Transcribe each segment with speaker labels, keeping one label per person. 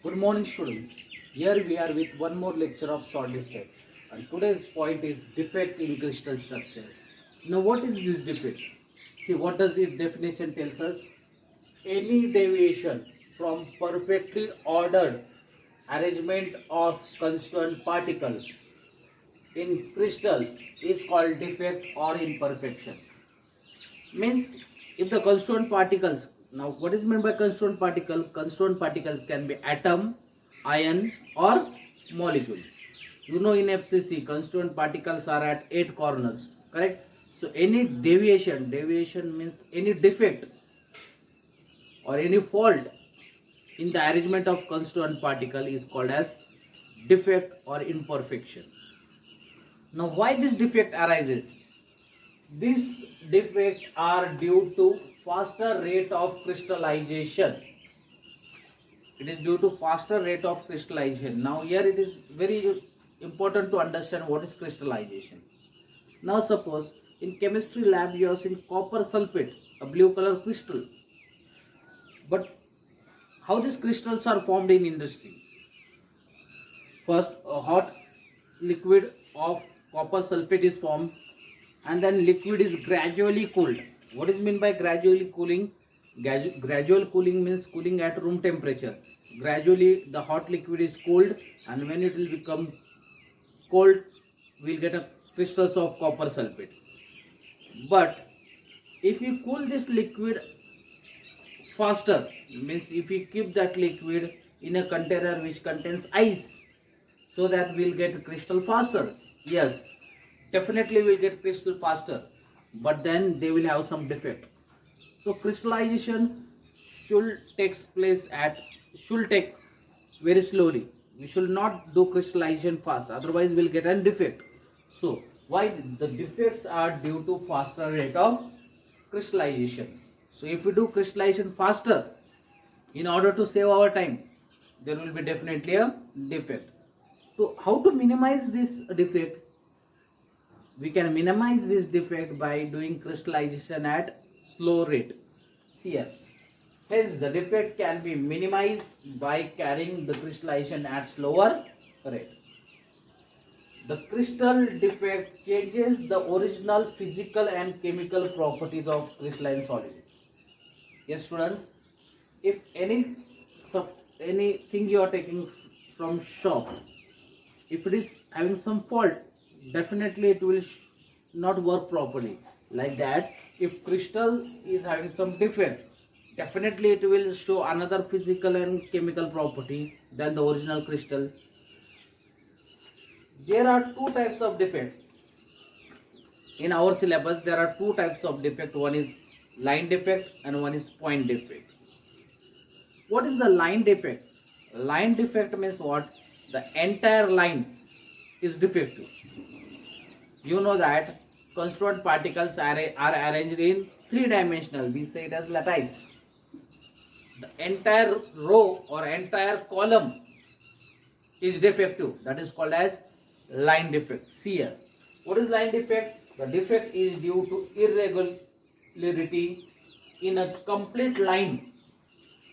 Speaker 1: Good morning, students. Here we are with one more lecture of solid state. And today's point is defect in crystal structure. Now, what is this defect? See, what does its definition tells us? Any deviation from perfectly ordered arrangement of constituent particles in crystal is called defect or imperfection. Means if the constituent particles, now what is meant by constituent particle? Constituent particles can be atom, ion or molecule. You know, in FCC constituent particles are at 8 corners, correct? So any deviation means any defect or any fault in the arrangement of constituent particle is called as defect or imperfection. Now why this defect arises? These defects are due to faster rate of crystallization. It is due to faster rate of crystallization. Now here it is very important to understand what is crystallization. Now suppose in chemistry lab you have seen copper sulfate, a blue color crystal. But how these crystals are formed in industry? First, a hot liquid of copper sulfate is formed and then liquid is gradually cooled. What is meant by gradually cooling? Gradual cooling means cooling at room temperature. Gradually the hot liquid is cooled, and when it will become cold, we will get a crystals of copper sulfate. But if you cool this liquid faster, means if you keep that liquid in a container which contains ice, so that we'll get crystal faster. Yes, definitely we'll get crystal faster, but then they will have some defect. So crystallization should take very slowly. We should not do crystallization fast, otherwise we'll get a defect. So why the defects are due to faster rate of crystallization. So if we do crystallization faster, in order to save our time, there will be definitely a defect. So how to minimize this defect? We can minimize this defect by doing crystallization at slow rate. See here. Hence the defect can be minimized by carrying the crystallization at slower rate. The crystal defect changes the original physical and chemical properties of crystalline solid. Yes, students, if anything you are taking from shop, if it is having some fault, definitely it will not work properly. Like that, if crystal is having some defect, definitely it will show another physical and chemical property than the original crystal. There are two types of defect. In our syllabus, there are two types of defect. One is line defect and one is point defect. What is the line defect? Line defect means what? The entire line is defective. You know that constituent particles are arranged in three-dimensional. We say it as lattice. The entire row or entire column is defective. That is called as line defect. See here. What is line defect? The defect is due to irregularity in a complete line.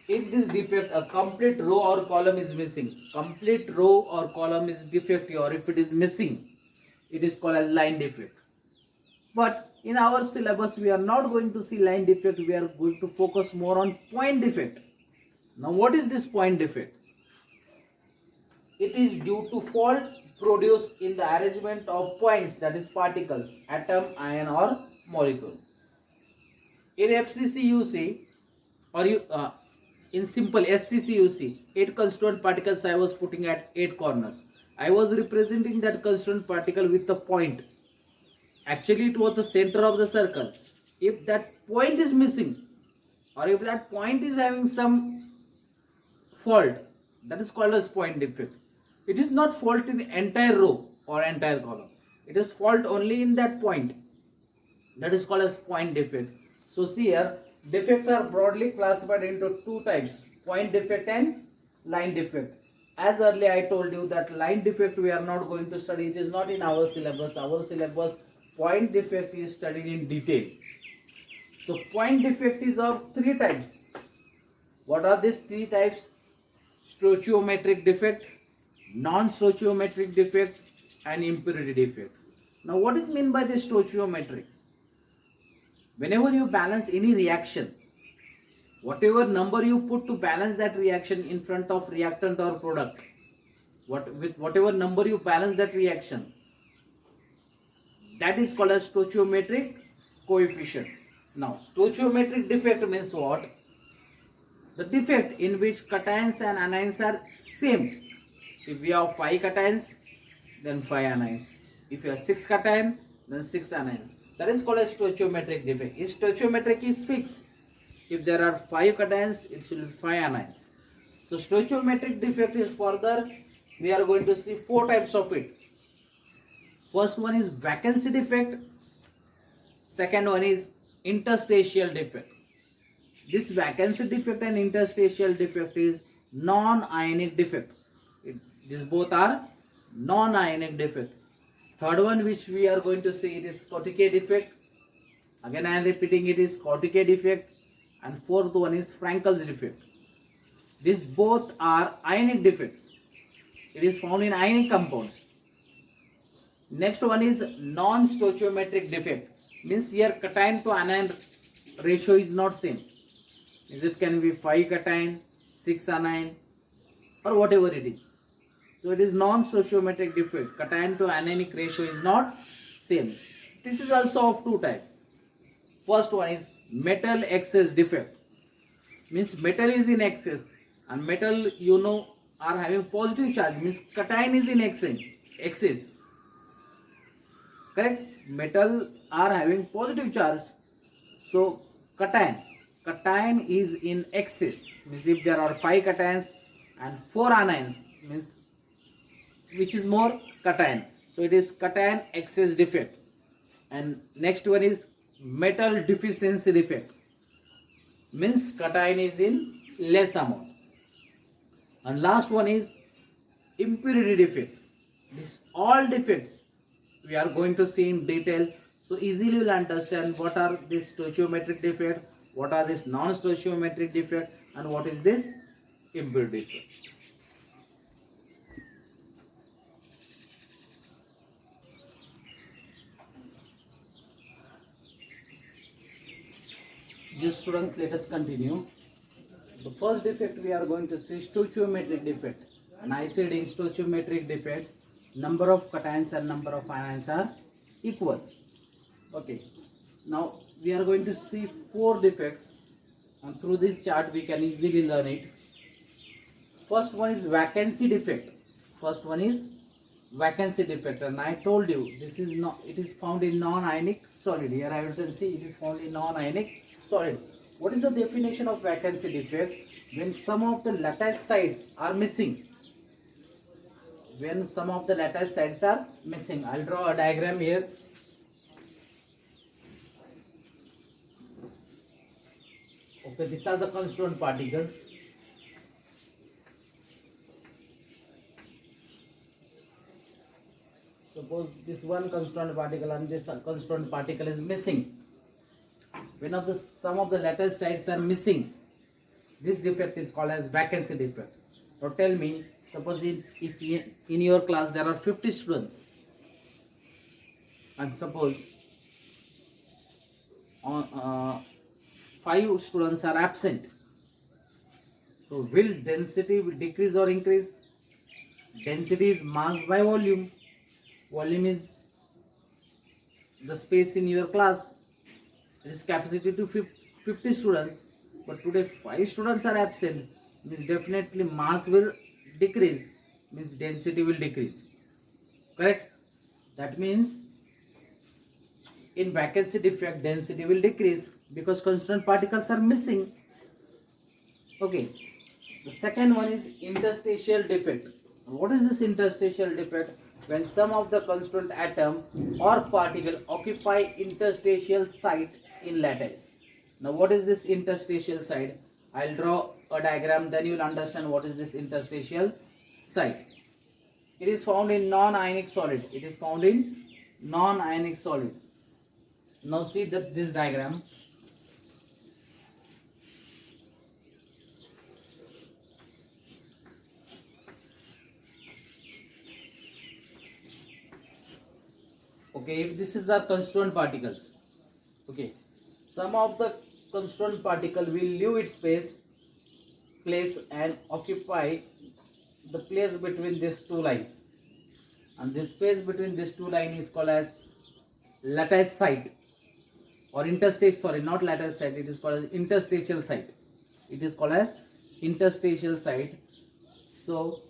Speaker 1: If this defect, a complete row or column is missing, complete row or column is defective, or if it is missing, it is called as line defect. But in our syllabus, we are not going to see line defect, we are going to focus more on point defect. Now what is this point defect? It is due to fault produced in the arrangement of points, that is particles, atom, ion or molecule. In FCC you see, or in simple SCC you see, 8 constituent particles I was putting at 8 corners. I was representing that constituent particle with a point. Actually it was the center of the circle. If that point is missing, or if that point is having some fault, that is called as point defect. It is not fault in entire row or entire column. It is fault only in that point. That is called as point defect. So see here, defects are broadly classified into two types, point defect and line defect. As earlier I told you that line defect we are not going to study. It is not in our syllabus. Our syllabus, point defect is studied in detail. So point defect is of three types. What are these three types? stoichiometric defect, non-stoichiometric defect, and impurity defect. Now, what is meant by this stoichiometric? Whenever you balance any reaction, whatever number you put to balance that reaction in front of reactant or product, with whatever number you balance that reaction, that is called as stoichiometric coefficient. Now, stoichiometric defect means what? The defect in which cations and anions are same. If we have 5 cations, then 5 anions. If you have 6 cation, then 6 anions. That is called a stoichiometric defect. Its stoichiometric is fixed. If there are 5 cations, it will be 5 anions. So stoichiometric defect is further, we are going to see 4 types of it. First one is vacancy defect. Second one is interstitial defect. This vacancy defect and interstitial defect is non-ionic defect. These both are non-ionic defect. Third one which we are going to see, it is Schottky defect. Again I am repeating, it is Schottky defect. And fourth one is Frankel's defect. These both are ionic defects. It is found in ionic compounds. Next one is non-stoichiometric defect. Means here cation to anion ratio is not same. It can be 5 cation, 6 anion, or whatever it is. So it is non-stoichiometric defect. Cation to anionic ratio is not same. This is also of 2 types. First one is metal excess defect. Means metal is in excess, and metal are having positive charge. Means cation is in excess. Correct? Metal are having positive charge. So cation is in excess. Means if there are 5 cations and 4 anions, means which is more? Cation. So it is cation excess defect. And next one is metal deficiency defect. Means cation is in less amount. And last one is impurity defect. These all defects we are going to see in detail. So easily you will understand what are this stoichiometric defect, what are this non-stoichiometric defect, and what is this impurity defect. Dear students, let us continue. The first defect we are going to see stoichiometric defect. And I said in stoichiometric defect, number of cations and number of anions are equal. Okay. Now we are going to see 4 defects, and through this chart we can easily learn it. First one is vacancy defect. And I told you this is not. It is found in non-ionic solid. Here I will see it is found in non-ionic solid. What is the definition of vacancy defect? When some of the lattice sides are missing. I'll draw a diagram here. Okay, these are the constituent particles. Suppose this one constituent particle and this constituent particle is missing. When some of the lattice sides are missing, this defect is called as vacancy defect. Now tell me, suppose if in your class there are 50 students, and suppose 5 students are absent. So will density decrease or increase? Density is mass by volume. Volume is the space in your class. It is capacity to 50 students, but today 5 students are absent. Means definitely mass will decrease, means density will decrease. Correct? That means in vacancy defect density will decrease because constituent particles are missing. Okay. The second one is interstitial defect. What is this interstitial defect? When some of the constituent atom or particle occupy interstitial site in lattice. Now what is this interstitial site? I'll draw a diagram, then you will understand what is this interstitial site. It is found in non-ionic solid. Now see this diagram. Okay, if this is the constituent particles, okay, some of the constituent particle will leave its place and occupy the place between these two lines, and this space between these two lines is called as lattice site or interstate, sorry, not lattice site, it is called as interstitial site. It is called as interstitial site. So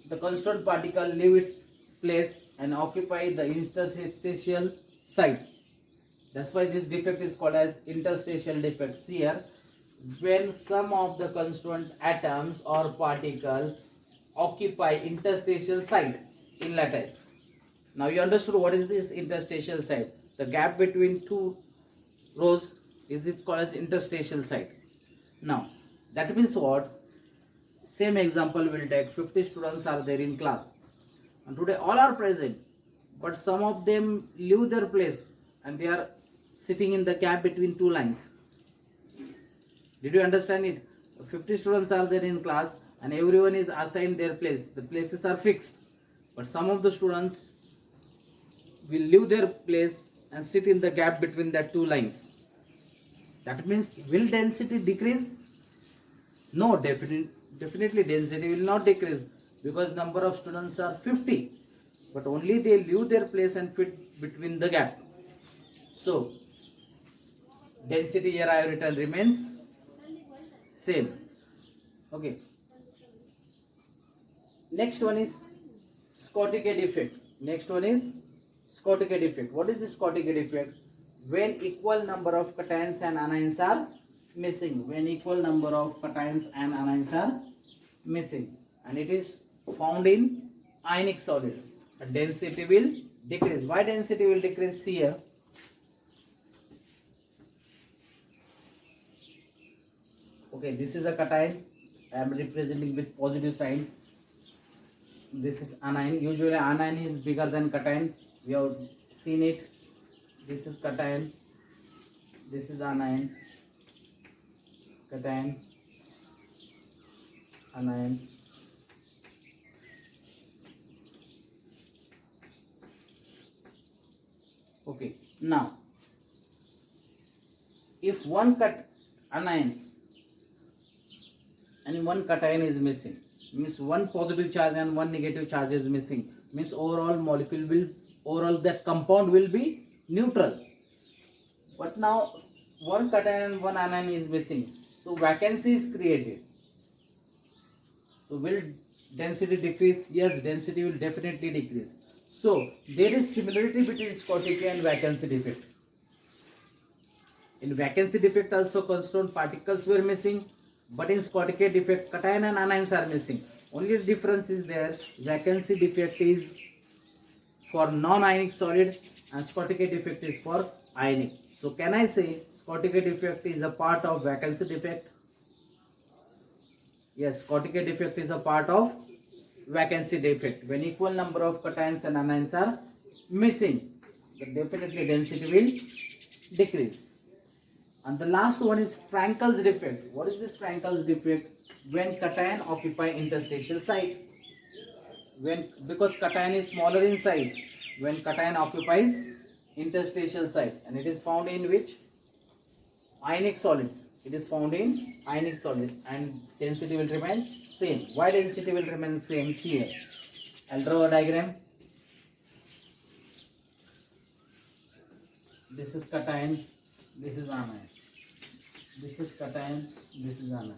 Speaker 1: the constituent particle leave its place and occupy the interstitial site. That's why this defect is called as interstitial defect. See here, when some of the constituent atoms or particles occupy interstitial site in lattice. Now you understood what is this interstitial site. The gap between two rows is this called as interstitial site. Now that means what? Same example will take. 50 students are there in class, and today all are present, but some of them leave their place and they are sitting in the gap between two lines. Did you understand it? 50 students are there in class and everyone is assigned their place. The places are fixed, but some of the students will leave their place and sit in the gap between the two lines. That means, will density decrease? No, definitely density will not decrease, because number of students are 50, but only they leave their place and fit between the gap. So density here I have written remains same. Okay. Next one is Schottky defect. Next one is Schottky defect. What is the Schottky defect? When equal number of cations and anions are missing. When equal number of cations and anions are missing, and it is found in ionic solid, the density will decrease. Why density will decrease? See here. Okay, this is a cation. I am representing with positive sign. This is anion. Usually anion is bigger than cation. We have seen it. This is cation. This is anion. Cation. Anion. Okay. Now, if one anion and one cation is missing, means one positive charge and one negative charge is missing, means overall molecule will, overall that compound will be neutral. But now one cation and one anion is missing, so vacancy is created. So will density decrease? Yes, density will definitely decrease. So there is similarity between Schottky and vacancy defect. In vacancy defect also constituent particles were missing, but in Schottky defect cation and anions are missing. Only difference is there, vacancy defect is for non-ionic solid and Schottky defect is for ionic. So can I say Schottky defect is a part of vacancy defect? Yes, Schottky defect is a part of vacancy defect. When equal number of cations and anions are missing, then definitely density will decrease. And the last one is Frankel's defect. What is this Frankel's defect? When cation occupy interstitial site. Because cation is smaller in size, when cation occupies interstitial site, and it is found in which? Ionic solids. It is found in ionic solids, and density will remain same. Why density will remain same? See here. I'll draw a diagram. This is cation, this is anion. This is cation, this is anion.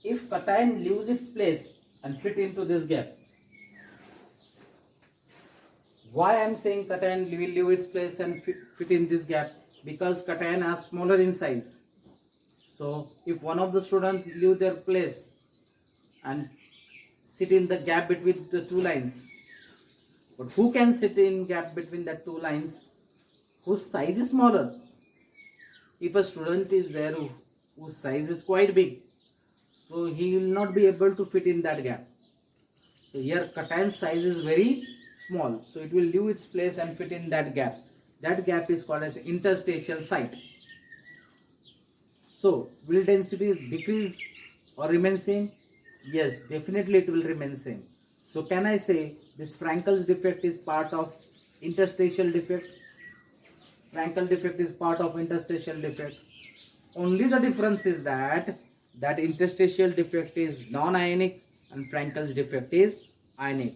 Speaker 1: If cation leaves its place and fit into this gap, why I am saying cation will leave its place and fit in this gap? Because cation are smaller in size. So if one of the students leave their place and sit in the gap between the two lines, but who can sit in gap between the two lines whose size is smaller? If a student is there whose size is quite big, so he will not be able to fit in that gap. So here cation size is very small, so it will leave its place and fit in that gap. That gap is called as interstitial site. So will density decrease or remain same? Yes, definitely it will remain same. So can I say this Frankel's defect is part of interstitial defect? Frankel defect is part of interstitial defect. Only the difference is that interstitial defect is non-ionic and Frankel's defect is ionic.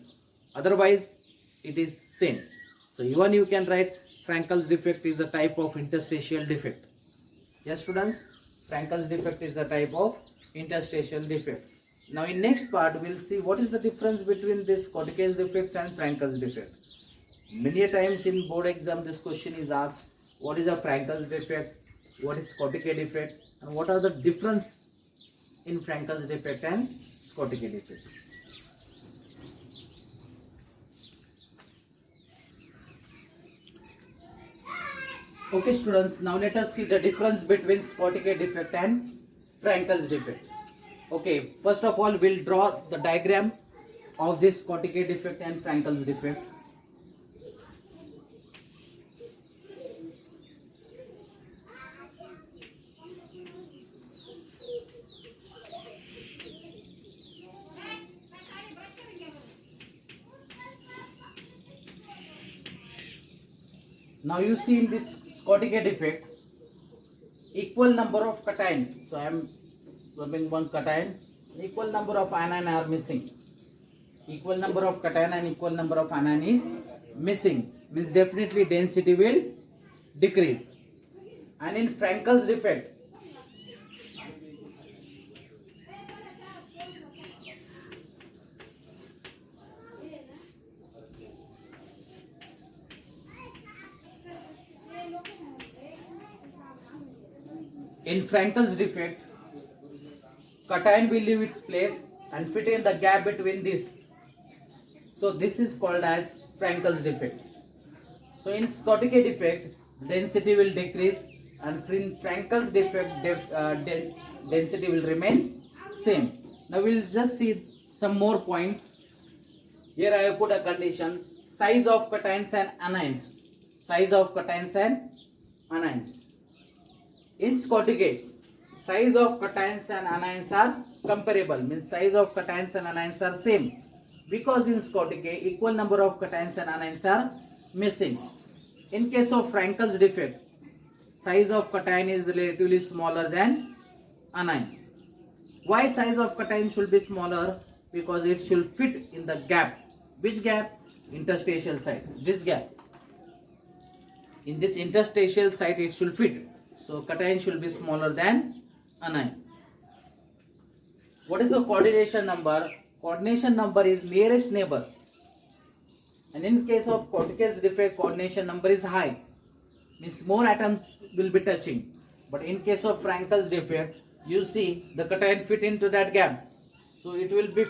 Speaker 1: Otherwise, it is same. So even you can write Frankel's defect is a type of interstitial defect. Yes, students, Frankel's defect is a type of interstitial defect. Now in next part, we'll see what is the difference between this Schottky's defects and Frankel's defect. Many a times in board exam, this question is asked, what is a Frankel's defect, what is Schottky defect, and what are the difference in Frankel's defect and Schottky defect. Okay students, now let us see the difference between Schottky defect and Frankel's defect. Okay, first of all, we'll draw the diagram of this Schottky defect and Frankel's defect. Now you see in this Schottky defect, equal number of cation. So I am rubbing one cation, equal number of anion are missing. Equal number of cation and equal number of anion is missing. Means definitely density will decrease. And in Frankel's defect, cation will leave its place and fit in the gap between this. So this is called as Frankel's defect. So in Schottky defect, density will decrease, and in Frankel's defect, density will remain same. Now we'll just see some more points. Here I have put a condition: size of cations and anions. Size of cations and anions. In Schottky, size of cations and anions are comparable, means size of cations and anions are same, because in Schottky equal number of cations and anions are missing. In case of Frankel's defect, size of cation is relatively smaller than anion. Why size of cation should be smaller? Because it should fit in the gap. Which gap? Interstitial site. This gap. In this interstitial site it should fit. So cation should be smaller than anion. What is the coordination number? Coordination number is nearest neighbor. And in case of Schottky's defect, coordination number is high. Means more atoms will be touching. But in case of Frankel's defect, you see the cation fit into that gap. So it will be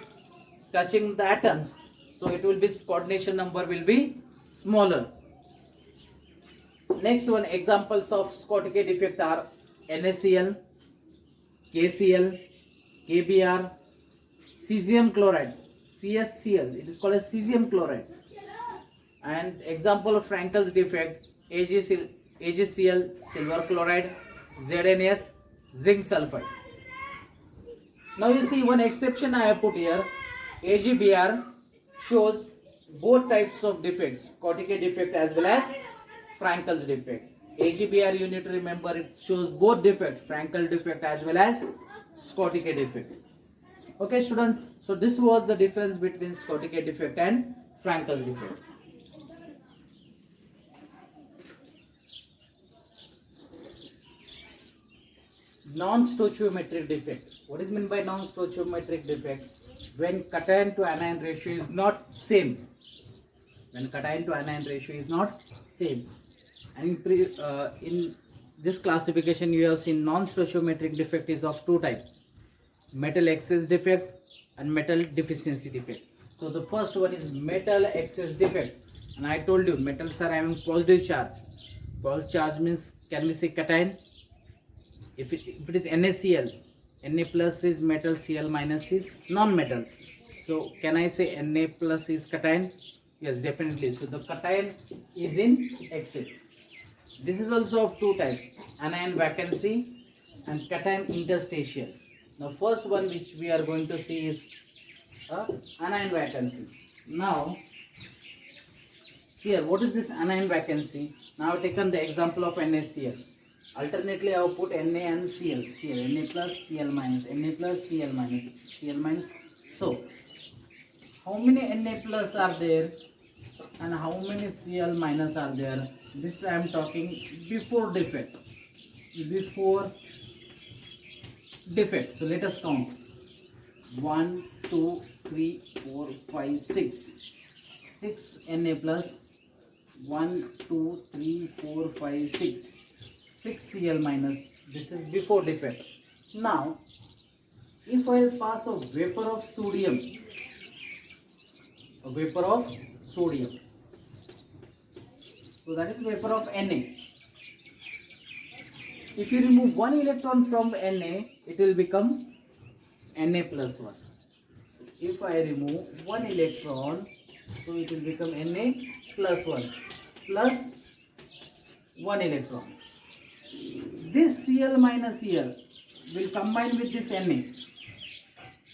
Speaker 1: touching the atoms. So it will be, coordination number will be smaller. Next one, examples of Schottky defect are NaCl, KCl, KBr, cesium chloride, CSCl. It is called as cesium chloride. And example of Frankel's defect, AgCl, silver chloride, ZNS, zinc sulfide. Now you see one exception I have put here. AgBr shows both types of defects, Schottky defect as well as Frankel's defect. AgBr, you need to remember, it shows both defect, Frankel defect as well as Schottky defect. Okay students, so this was the difference between Schottky defect and Frankel's defect. Non-stoichiometric defect. What is meant by non-stoichiometric defect? When cation to anion ratio is not same. When cation to anion ratio is not same. And in this classification you have seen non-stoichiometric defect is of two types: metal excess defect and metal deficiency defect. So the first one is metal excess defect, and I told you metals are having positive charge. Positive charge means, can we say cation? If it is NaCl, Na plus is metal, Cl minus is non-metal. So can I say Na plus is cation? Yes, definitely. So the cation is in excess. This is also of two types: anion vacancy and cation interstitial. Now first one which we are going to see is anion vacancy. Now see here, what is this anion vacancy? Now I have taken the example of NaCl. Alternately I have put Na and Cl. Cl, Na plus, Cl minus, Na plus, Cl minus, Cl minus. So how many Na plus are there and how many Cl minus are there? This I am talking before defect. Before defect. So let us count. 1, 2, 3, 4, 5, 6. 6 Na plus. 1, 2, 3, 4, 5, 6. 6 Cl minus. This is before defect. Now, if I will pass a vapor of sodium, so that is vapor of Na. If you remove one electron from Na, it will become Na plus 1. If I remove one electron, so it will become Na plus 1 plus 1 electron. This Cl minus Cl will combine with this Na,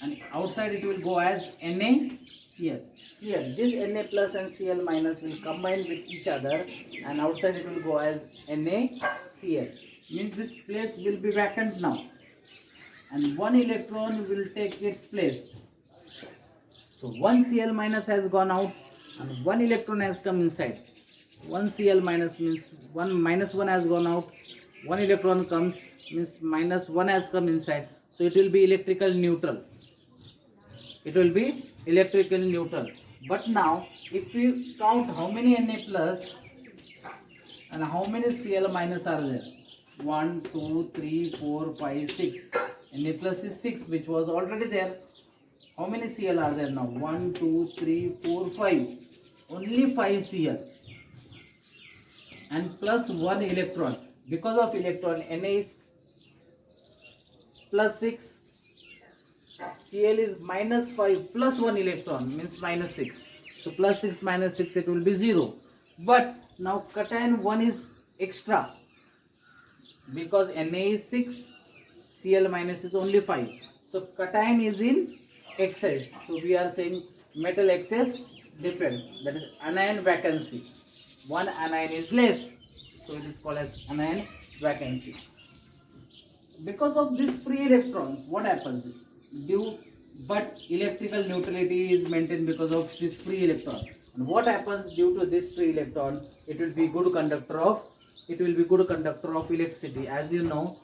Speaker 1: and outside it will go as NaCl. Here, this Na plus and Cl minus will combine with each other, and outside it will go as NaCl. Means this place will be vacant now, and one electron will take its place. So one Cl minus has gone out and one electron has come inside. One Cl minus means minus 1 has gone out, one electron comes means minus 1 has come inside. So it will be electrical neutral. But now if we count how many Na plus and how many Cl minus are there, 1, 2, 3, 4, 5, 6. Na plus is 6, which was already there. How many Cl are there now? 1, 2, 3, 4, 5. Only 5 Cl and plus 1 electron. Because of electron, Na is plus 6, Cl is minus 5 plus 1 electron means minus 6. So plus 6 minus 6, it will be 0. But now cation 1 is extra, because Na is 6, Cl minus is only 5. So cation is in excess. So we are saying metal excess defect, that is anion vacancy. One anion is less, so it is called as anion vacancy. Because of these free electrons, what happens? But electrical neutrality is maintained because of this free electron. And what happens due to this free electron? It will be good conductor of electricity. As you know,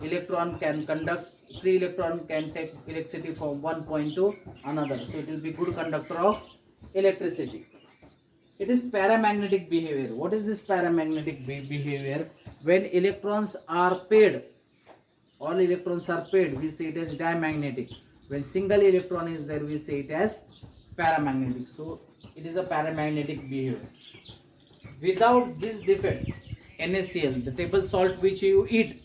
Speaker 1: electron can conduct, free electron can take electricity from one point to another. So it will be good conductor of electricity. It is paramagnetic behavior. What is this paramagnetic behavior? When electrons are paired, all electrons are paired, we say it as diamagnetic. When single electron is there, we say it as paramagnetic. So it is a paramagnetic behavior. Without this defect, NaCl, the table salt which you eat,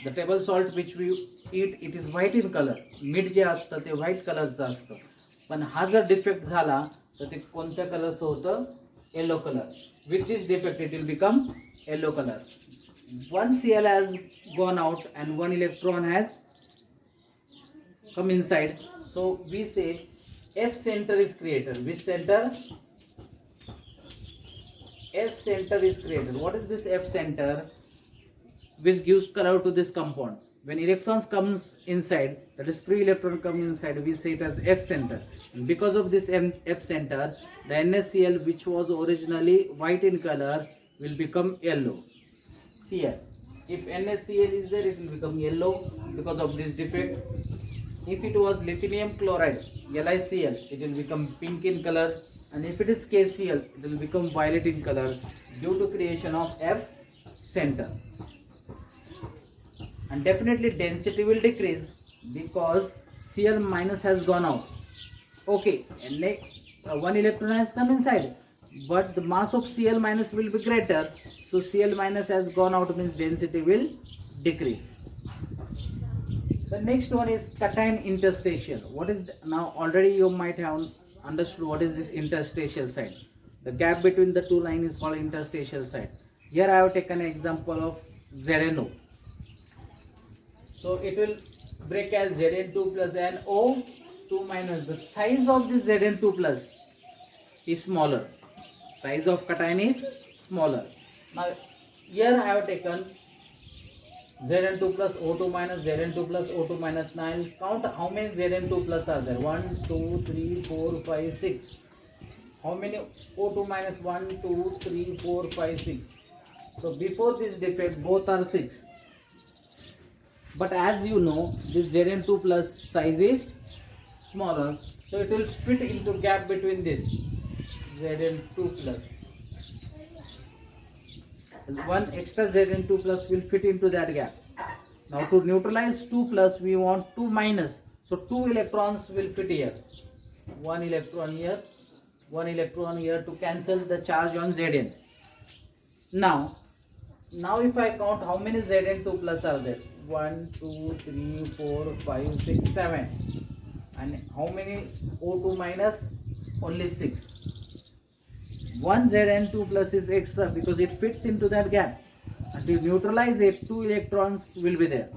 Speaker 1: it is white in color. मीठ जे असतं ते white कलरचं असतं. पण हा जर defect झाला तर ते कोणत्या कलरचं होतं? Yellow colour. With this defect, it will become yellow color. One Cl has gone out and one electron has come inside. So we say F center is created. Which center? F center is created. What is this F center? Which gives color to this compound. When electrons comes inside, that is free electron comes inside, we say it as F center. And because of this F center, the NaCl, which was originally white in color, will become yellow. See here, if NaCl is there, it will become yellow because of this defect. If it was lithium chloride, LiCl, it will become pink in color. And if it is KCl, it will become violet in color due to creation of F center. And definitely density will decrease because Cl minus has gone out. Okay, one electron has come inside, but the mass of Cl minus will be greater. So Cl minus has gone out, means density will decrease. The next one is cation interstitial. What is now already you might have understood what is this interstitial site. The gap between the two lines is called interstitial site. Here I have taken an example of ZNO. So it will break as Zn2 plus NO2 minus. The size of this Zn2 plus is smaller. Size of cation is smaller. Now here I have taken Zn2 plus O2 minus, Zn2 plus O2 minus. Now I will count how many Zn2 plus are there. 1, 2, 3, 4, 5, 6. How many O2 minus? 1, 2, 3, 4, 5, 6. So before this defect both are 6. But as you know, this Zn2 plus size is smaller. So it will fit into gap between this Zn2 plus. One extra Zn2 plus will fit into that gap. Now to neutralize 2 plus we want 2 minus. So 2 electrons will fit here. 1 electron here, 1 electron here to cancel the charge on Zn. Now if I count how many Zn2 plus are there. 1, 2, 3, 4, 5, 6, 7. And how many O2 minus? Only 6. 1 Zn2 plus is extra because it fits into that gap. And to neutralize it, 2 electrons will be there.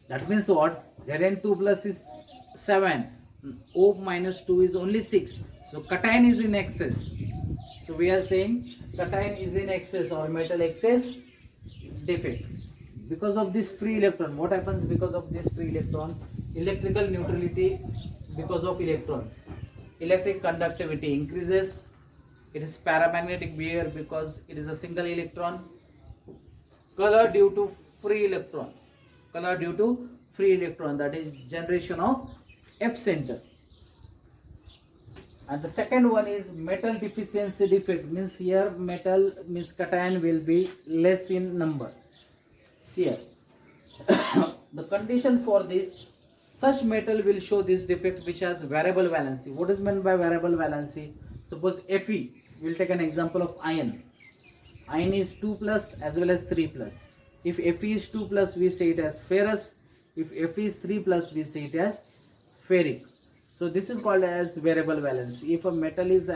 Speaker 1: That means what? Zn2 plus is 7. O minus 2 is only 6. So cation is in excess. So we are saying cation is in excess or metal excess defect. Because of this free electron, what happens because of this free electron? Electrical neutrality because of electrons. Electric conductivity increases. It is paramagnetic behavior because it is a single electron. Color due to free electron. Color due to free electron, that is generation of F center. And the second one is metal deficiency defect. Means here metal means cation will be less in number. See here. The condition for this, such metal will show this defect which has variable valency. What is meant by variable valency? Suppose Fe, we will take an example of iron. Iron is 2 plus as well as 3 plus. If Fe is 2 plus, we say it as ferrous. If Fe is 3 plus, we say it as ferric. So this is called as variable valency. If a metal is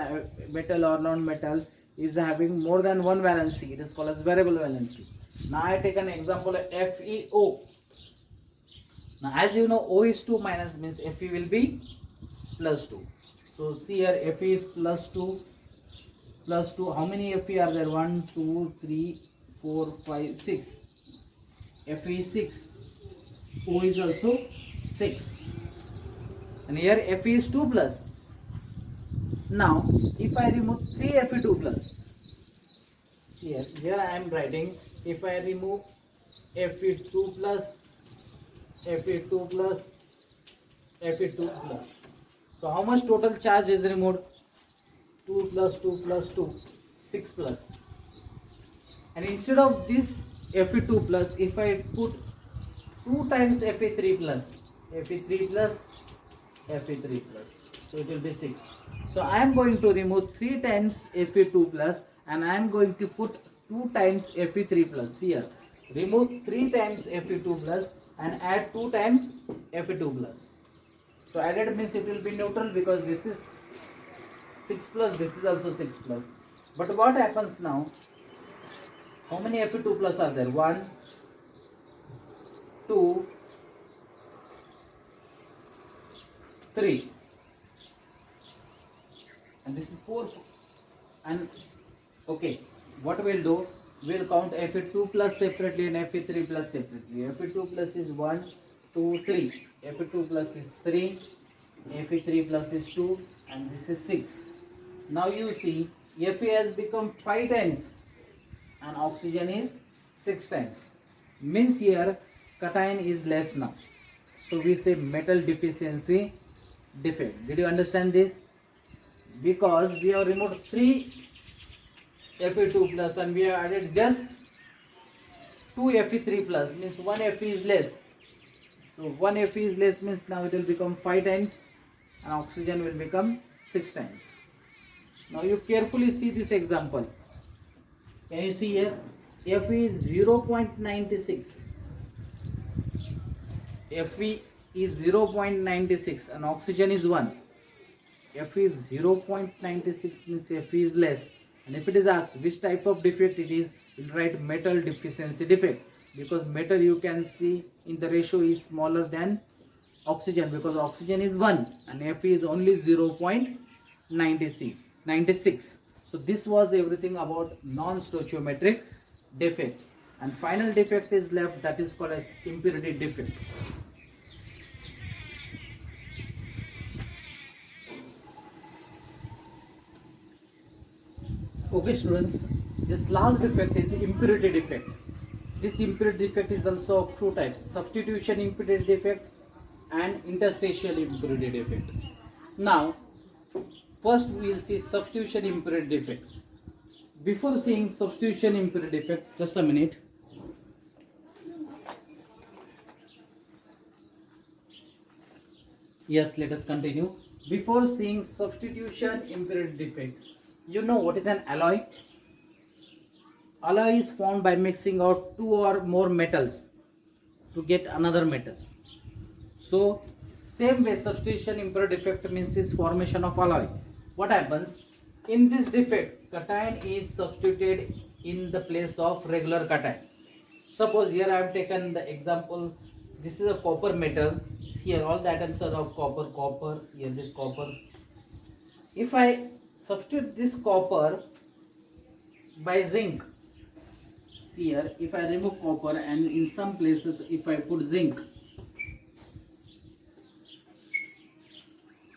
Speaker 1: metal or non-metal is having more than one valency, it is called as variable valency. Now I take an example of FeO. Now as you know, O is 2 minus means Fe will be plus 2. So see here, Fe is plus 2. Plus 2, how many Fe are there? 1, 2, 3, 4, 5, 6. Fe is 6. O is also 6. And here Fe is 2 plus. Now if I remove 3 Fe2 plus, here I am writing, if I remove Fe2 plus, Fe2 plus, Fe2 plus. So how much total charge is removed? 2 plus 2 plus 2, 6 plus. And instead of this Fe2 plus, if I put 2 times Fe3 plus, Fe3 plus, Fe3 plus, so it will be 6. So I am going to remove 3 times Fe2 plus and I am going to put 2 times Fe3 plus. Here, remove 3 times Fe2 plus and add 2 times Fe2 plus. So added means it will be neutral because this is 6 plus, this is also 6 plus. But what happens now? How many Fe2 plus are there? 1, 2, 3. And this is 4. And okay, what we'll do? We'll count Fe2 plus separately and Fe3 plus separately. Fe2 plus is 1, 2, 3. Fe2 plus is 3. Fe3 plus is 2. And this is 6. Now you see, Fe has become 5 times and oxygen is 6 times. Means here cation is less now. So we say metal deficiency defect. Did you understand this? Because we have removed 3 Fe2 plus and we have added just 2 Fe3 plus, means 1 Fe is less. So 1 Fe is less means now it will become 5 times and oxygen will become 6 times. Now you carefully see this example. Can you see here? Fe is 0.96. Fe is 0.96 and oxygen is 1. Fe is 0.96 means Fe is less. And if it is asked which type of defect it is, we'll write metal deficiency defect. because metal you can see in the ratio is smaller than oxygen, because oxygen is 1 and Fe is only 0.96. So this was everything about non-stoichiometric defect. And final defect is left, that is called as impurity defect. Okay students, this last defect is impurity defect. This impurity defect is also of two types: substitution impurity defect and interstitial impurity defect. Now first we will see substitution impurity defect. Before seeing substitution impurity defect, just a minute. Yes, let us continue. Before seeing substitution impurity defect, you know what is an alloy? Alloy is formed by mixing out two or more metals to get another metal. So same way substitution impurity defect means is formation of alloy. What happens? In this defect, cation is substituted in the place of regular cation. Suppose here I have taken the example, this is a copper metal. Here all the atoms are of copper, here this copper. If I substitute this copper by zinc, see here, if I remove copper and in some places if I put zinc,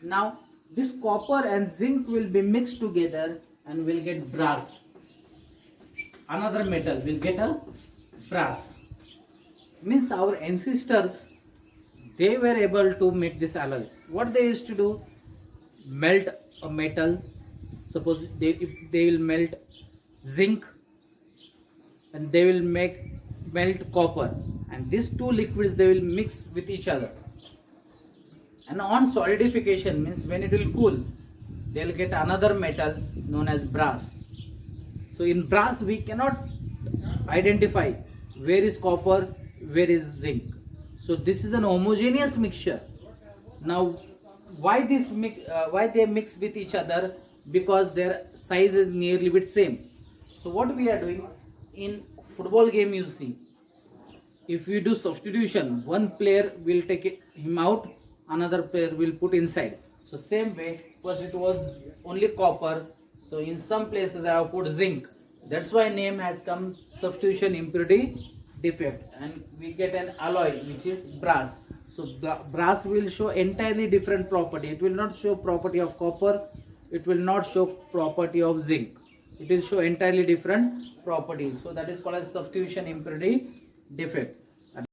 Speaker 1: now this copper and zinc will be mixed together and will get brass. Another metal will get a brass. Means our ancestors, they were able to make this alloys. What they used to do? Melt a metal. Suppose if they will melt zinc and they will melt copper, and these two liquids they will mix with each other. And on solidification, means when it will cool, they will get another metal known as brass. So in brass we cannot identify where is copper, where is zinc. So this is an homogeneous mixture. Now why they mix with each other? Because their size is nearly bit same. So what we are doing in football game, you see, if we do substitution, one player will take him out, another player will put inside. So same way, first it was only copper, so in some places I have put zinc. That's why name has come substitution impurity defect, and we get an alloy which is brass. So brass will show entirely different property. It will not show property of copper, it will not show property of zinc. It will show entirely different properties. So that is called as substitution impurity defect.